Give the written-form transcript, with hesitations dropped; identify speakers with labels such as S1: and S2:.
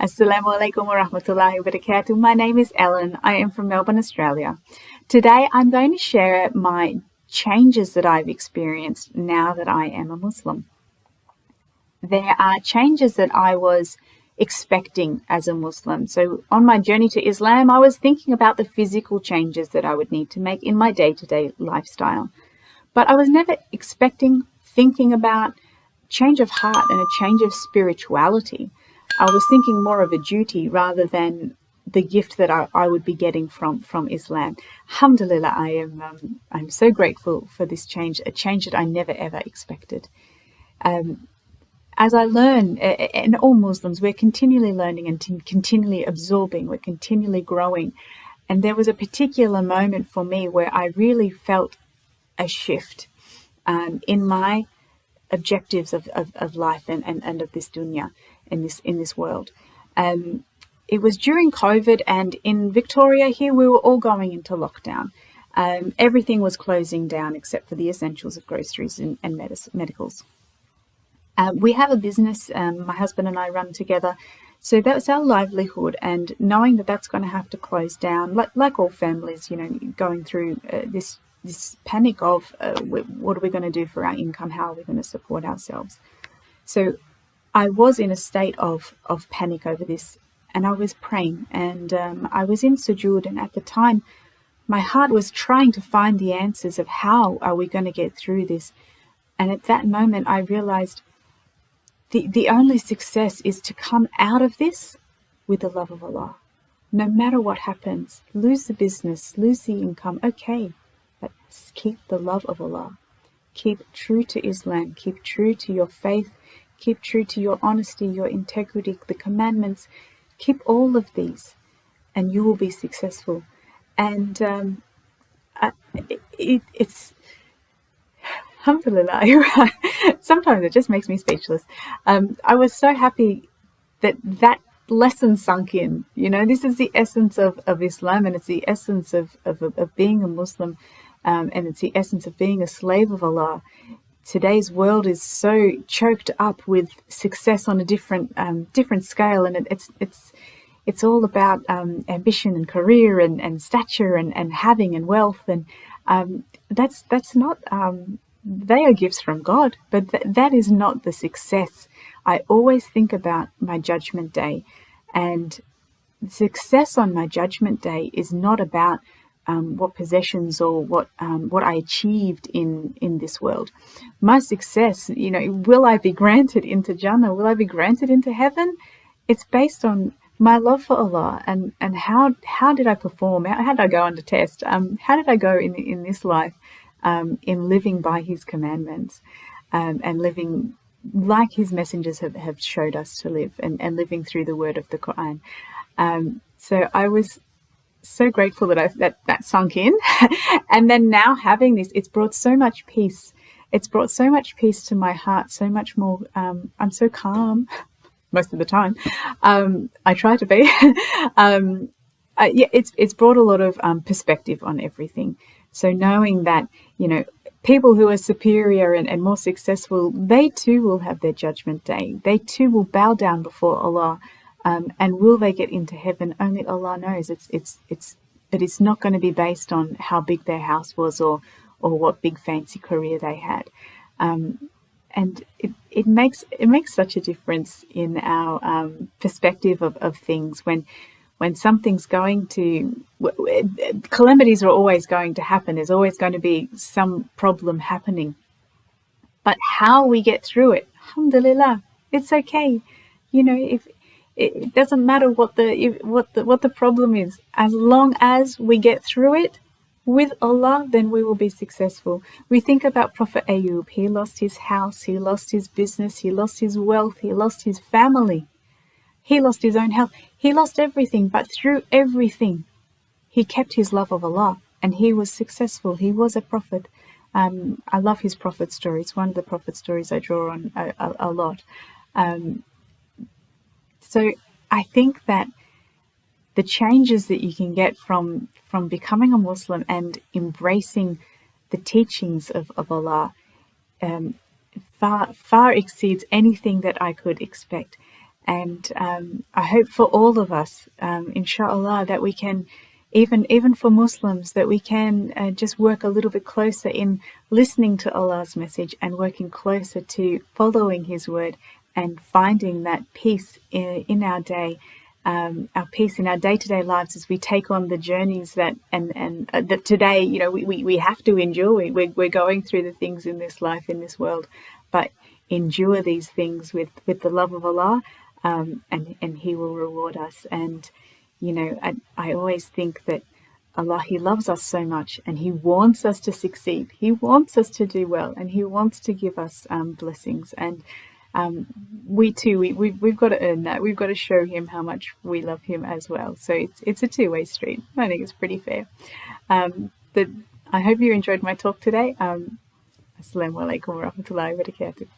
S1: Assalamu alaikum wa rahmatullahi wa barakatuh. My name is Ellen. I am from Melbourne, Australia. Today I'm going to share my changes that I've experienced now that I am a Muslim. There are changes that I was expecting as a Muslim. So on my journey to Islam, I was thinking about the physical changes that I would need to make in my day-to-day lifestyle. But I was never thinking about change of heart and a change of spirituality. I was thinking more of a duty rather than the gift that I would be getting from Islam. Alhamdulillah, I'm so grateful for this change, a change that I never ever expected. As I learn, and all Muslims, we're continually learning and continually absorbing, we're continually growing. And there was a particular moment for me where I really felt a shift in my objectives of life and of this dunya, in this world. It was during COVID, and in Victoria here, we were all going into lockdown. Everything was closing down except for the essentials of groceries and medicals. We have a business, my husband and I run together, so that's our livelihood, and knowing that that's going to have to close down, like all families, going through this panic of what are we going to do for our income, how are we going to support ourselves. So I was in a state of panic over this, and I was praying, and I was in sujood, and at the time my heart was trying to find the answers of how are we going to get through this. And at that moment I realized the only success is to come out of this with the love of Allah. No matter what happens, lose the business, lose the income, okay, but keep the love of Allah. Keep true to Islam, keep true to your faith, keep true to your honesty, your integrity, the commandments. Keep all of these and you will be successful. And it's alhamdulillah, sometimes it just makes me speechless. I was so happy that lesson sunk in. This is the essence of Islam, and it's the essence of being a Muslim, and it's the essence of being a slave of Allah. Today's world is so choked up with success on a different scale, and it's all about ambition and career and stature and having and wealth, and that's not. They are gifts from God, but that is not the success. I always think about my judgment day, and success on my judgment day is not about what possessions or what I achieved in this world. My success, will I be granted into Jannah? Will I be granted into heaven? It's based on my love for Allah and how did I perform? How did I go under test? How did I go in this life? In living by his commandments, and living like his messengers have showed us to live, and living through the word of the Quran. So I was so grateful that sunk in. And then now having this, it's brought so much peace. It's brought so much peace to my heart, so much more. I'm so calm most of the time. I try to be. It's brought a lot of perspective on everything. So knowing that, people who are superior and more successful, they too will have their judgment day. They too will bow down before Allah. And will they get into heaven? Only Allah knows. But it's not going to be based on how big their house was or what big fancy career they had. And it makes such a difference in our perspective of things when something's calamities are always going to happen. There's always going to be some problem happening. But how we get through it, alhamdulillah, it's okay. If it doesn't matter what the problem is, as long as we get through it with Allah, then we will be successful. We think about Prophet Ayub. He lost his house, he lost his business, he lost his wealth, he lost his family. He lost his own health. He lost everything, but through everything, he kept his love of Allah, and he was successful. He was a prophet. I love his prophet story. It's one of the prophet stories I draw on a lot. So I think that the changes that you can get from becoming a Muslim and embracing the teachings of Allah far exceeds anything that I could expect. And I hope for all of us, inshallah, that we can, even for Muslims, that we can just work a little bit closer in listening to Allah's message and working closer to following His word and finding that peace in our day, our peace in our day-to-day lives as we take on the journeys that that today, we have to endure. We're going through the things in this life, in this world, but endure these things with the love of Allah, and He will reward us. And I always think that Allah, He loves us so much, and He wants us to succeed. He wants us to do well, and He wants to give us blessings. And we too, we've got to earn that. We've got to show Him how much we love Him as well. So it's a two-way street. I think it's pretty fair. I hope you enjoyed my talk today. Assalamu alaikum wa rahmatullahi wa barakatuh.